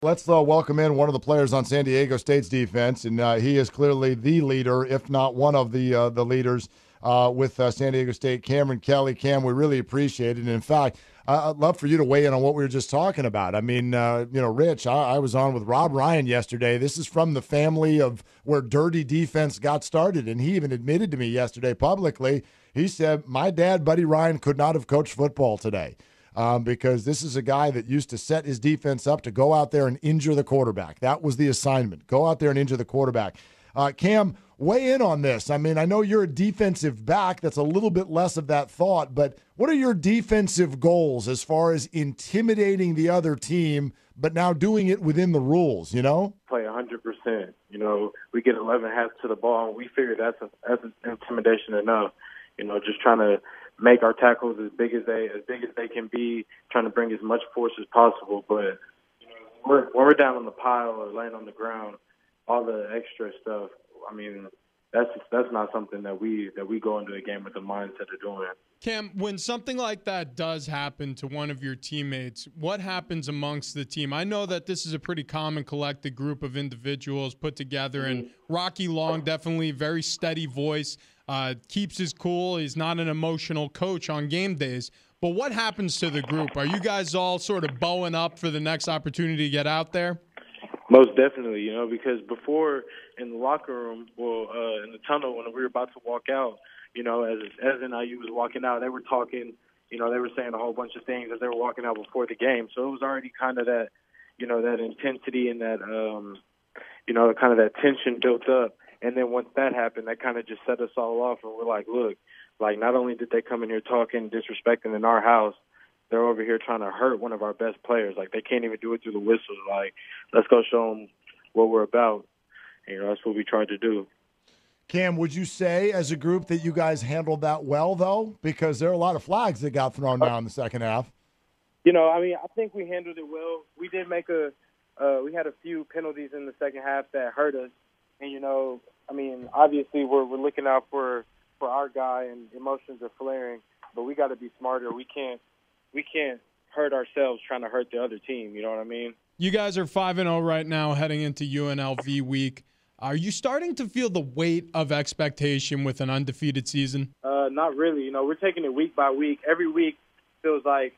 Let's welcome in one of the players on San Diego State's defense, and he is clearly the leader, if not one of the leaders with San Diego State, Cameron Kelly. Cam, we really appreciate it. And in fact, I'd love for you to weigh in on what we were just talking about. I mean, Rich, I was on with Rob Ryan yesterday. This is from the family of where dirty defense got started, and he even admitted to me yesterday publicly. He said, my dad, Buddy Ryan, could not have coached football today. Because this is a guy that used to set his defense up to go out there and injure the quarterback. That was the assignment. Go out there and injure the quarterback. Cam, weigh in on this. I mean, I know you're a defensive back. That's a little bit less of that thought, but what are your defensive goals as far as intimidating the other team, but now doing it within the rules, Play 100%. We get 11 hats to the ball, and we figure that's intimidation enough. Just trying to make our tackles as big as they can be, trying to bring as much force as possible. But when we're down on the pile or laying on the ground, all the extra stuff, I mean, that's not something that we go into a game with the mindset of doing. Cam, when something like that does happen to one of your teammates, what happens amongst the team? I know that this is a pretty common collected group of individuals put together, and Rocky Long, definitely very steady voice, keeps his cool. He's not an emotional coach on game days. But what happens to the group? Are you guys all sort of bowing up for the next opportunity to get out there? Most definitely, because before in the locker room, in the tunnel when we were about to walk out, as NIU was walking out, they were talking, they were saying a whole bunch of things as they were walking out before the game. So it was already kind of that, that intensity and that, kind of that tension built up. And then once that happened, that kind of just set us all off. And we're like, look, not only did they come in here talking, disrespecting in our house, they're over here trying to hurt one of our best players. They can't even do it through the whistle. Let's go show them what we're about. That's what we tried to do. Cam, would you say as a group that you guys handled that well, though? Because there are a lot of flags that got thrown down in the second half. I think we handled it well. We did make we had a few penalties in the second half that hurt us. And, obviously we're looking out for our guy and emotions are flaring, but we got to be smarter. We can't hurt ourselves trying to hurt the other team. You know what I mean? You guys are 5-0 right now heading into UNLV week. Are you starting to feel the weight of expectation with an undefeated season? Not really. We're taking it week by week. Every week feels like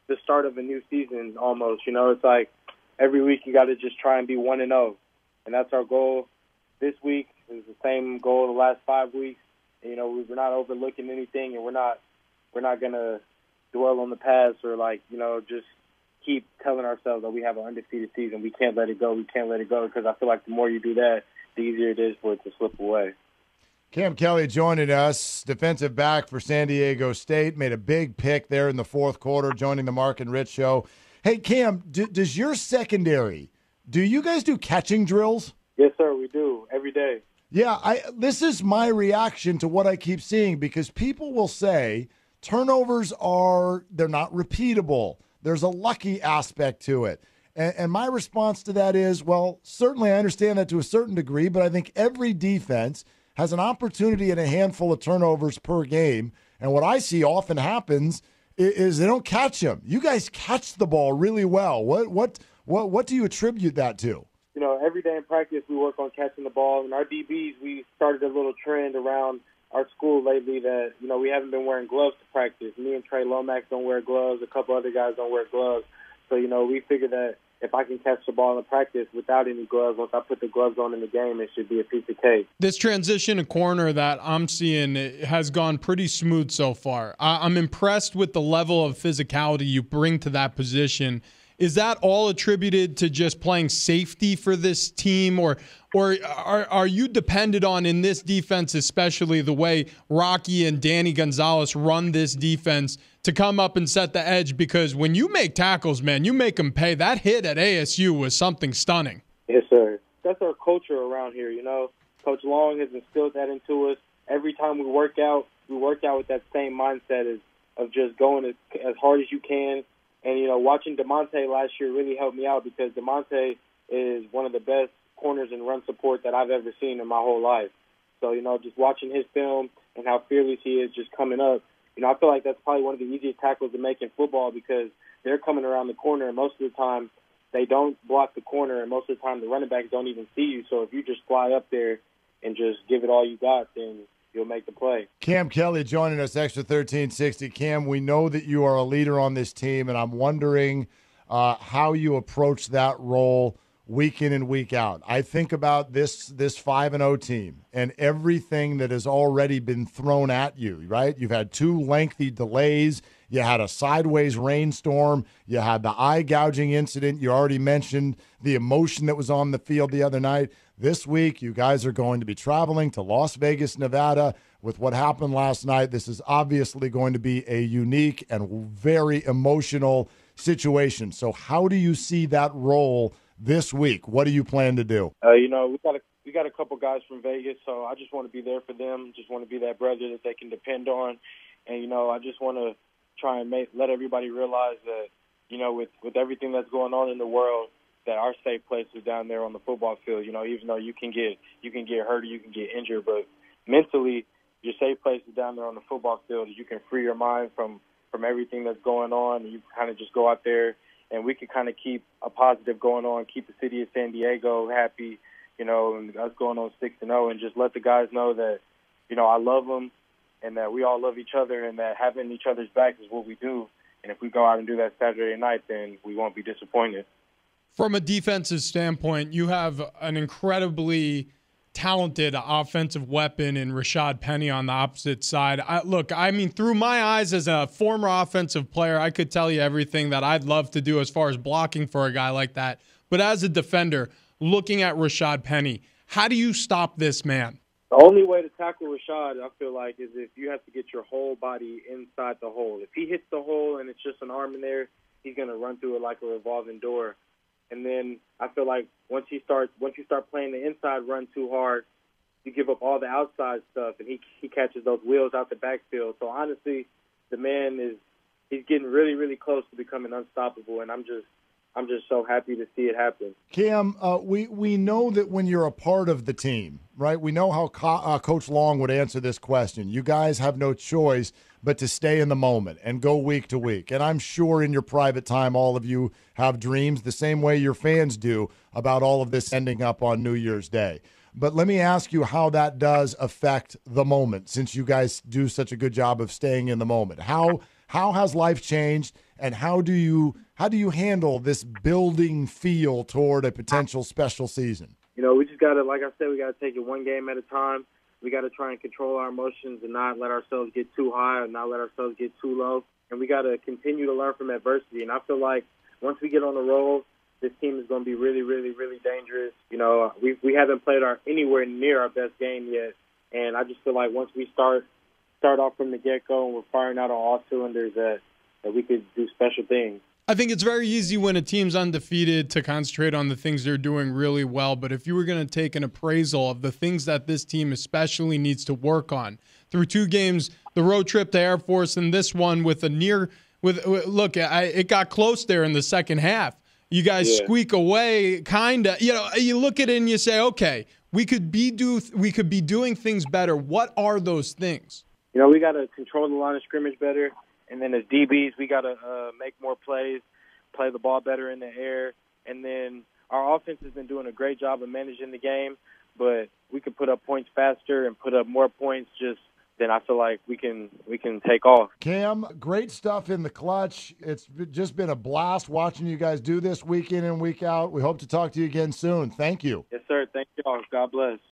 the start of a new season almost. It's like every week you got to just try and be 1-0. And that's our goal. This week is the same goal the last 5 weeks. And, we're not overlooking anything, and we're not going to dwell on the past or just keep telling ourselves that we have an undefeated season. We can't let it go. We can't let it go because I feel like the more you do that, the easier it is for it to slip away. Cam Kelly joining us, defensive back for San Diego State, made a big pick there in the fourth quarter, joining the Mark and Rich show. Hey, Cam, does your secondary, do you guys do catching drills? Yes, sir, we do every day. Yeah, this is my reaction to what I keep seeing because people will say turnovers they're not repeatable. There's a lucky aspect to it. And my response to that is, well, certainly I understand that to a certain degree, but I think every defense has an opportunity and a handful of turnovers per game. And what I see often happens is they don't catch them. You guys catch the ball really well. What do you attribute that to? Every day in practice we work on catching the ball. And our DBs, we started a little trend around our school lately that, we haven't been wearing gloves to practice. Me and Trey Lomax don't wear gloves. A couple other guys don't wear gloves. So, we figure that if I can catch the ball in practice without any gloves, once I put the gloves on in the game, it should be a piece of cake. This transition to corner that I'm seeing has gone pretty smooth so far. I'm impressed with the level of physicality you bring to that position. Is that all attributed to just playing safety for this team, or are you dependent on, in this defense especially, the way Rocky and Danny Gonzalez run this defense to come up and set the edge? Because when you make tackles, man, you make them pay. That hit at ASU was something stunning. Yes, sir. That's our culture around here, Coach Long has instilled that into us. Every time we work out with that same mindset of just going as hard as you can. And, watching DeMonte last year really helped me out because DeMonte is one of the best corners and run support that I've ever seen in my whole life. So, just watching his film and how fearless he is just coming up, I feel like that's probably one of the easiest tackles to make in football because they're coming around the corner, and most of the time they don't block the corner, and most of the time the running backs don't even see you. So if you just fly up there and just give it all you got, then you'll make the play. Cam Kelly joining us, Extra 1360. Cam, we know that you are a leader on this team, and I'm wondering how you approach that role week in and week out. I think about this 5-0 team and everything that has already been thrown at you, right? You've had 2 lengthy delays. You had a sideways rainstorm. You had the eye gouging incident. You already mentioned the emotion that was on the field the other night. This week, you guys are going to be traveling to Las Vegas, Nevada. With what happened last night, this is obviously going to be a unique and very emotional situation. So how do you see that role this week? What do you plan to do? We got a couple guys from Vegas, so I just want to be there for them. Just want to be that brother that they can depend on. And, I just want to try and let everybody realize that, with everything that's going on in the world, that our safe place is down there on the football field. Even though you can get hurt or you can get injured, but mentally, your safe place is down there on the football field. You can free your mind from everything that's going on, and you kind of just go out there, and we can kind of keep a positive going on, keep the city of San Diego happy, and us going on 6-0, and just let the guys know that, I love them, and that we all love each other, and that having each other's back is what we do. And if we go out and do that Saturday night, then we won't be disappointed. From a defensive standpoint, you have an incredibly talented offensive weapon in Rashad Penny on the opposite side. Through my eyes as a former offensive player, I could tell you everything that I'd love to do as far as blocking for a guy like that. But as a defender, looking at Rashad Penny, how do you stop this man? The only way to tackle Rashad, I feel like, is if you have to get your whole body inside the hole. If he hits the hole and it's just an arm in there, he's going to run through it like a revolving door. And then I feel like once you start playing the inside run too hard, you give up all the outside stuff, and he catches those wheels out the backfield. So honestly, the man he's getting really, really close to becoming unstoppable, and I'm just so happy to see it happen. Cam, we know that when you're a part of the team, right? We know how Coach Long would answer this question. You guys have no choice but to stay in the moment and go week to week. And I'm sure in your private time, all of you have dreams the same way your fans do about all of this ending up on New Year's Day. But let me ask you how that does affect the moment, since you guys do such a good job of staying in the moment. How has life changed, and how do you handle this building feel toward a potential special season? We just got to, like I said, we got to take it one game at a time. We got to try and control our emotions and not let ourselves get too high or not let ourselves get too low. And we got to continue to learn from adversity. And I feel like once we get on the roll, this team is going to be really, really, really dangerous. We haven't played anywhere near our best game yet. And I just feel like once we start off from the get-go and we're firing out on all cylinders, that we could do special things. I think it's very easy when a team's undefeated to concentrate on the things they're doing really well. But if you were going to take an appraisal of the things that this team especially needs to work on through 2 games, the road trip to Air Force and this one with it got close there in the second half. You guys squeak away, kind of. You look at it and you say, okay, we could be doing things better. What are those things? We got to control the line of scrimmage better. And then as DBs, we got to make more plays, play the ball better in the air. And then our offense has been doing a great job of managing the game, but we could put up points faster and put up more points. Then I feel like we can take off. Cam, great stuff in the clutch. It's just been a blast watching you guys do this week in and week out. We hope to talk to you again soon. Thank you. Yes, sir. Thank you all. God bless.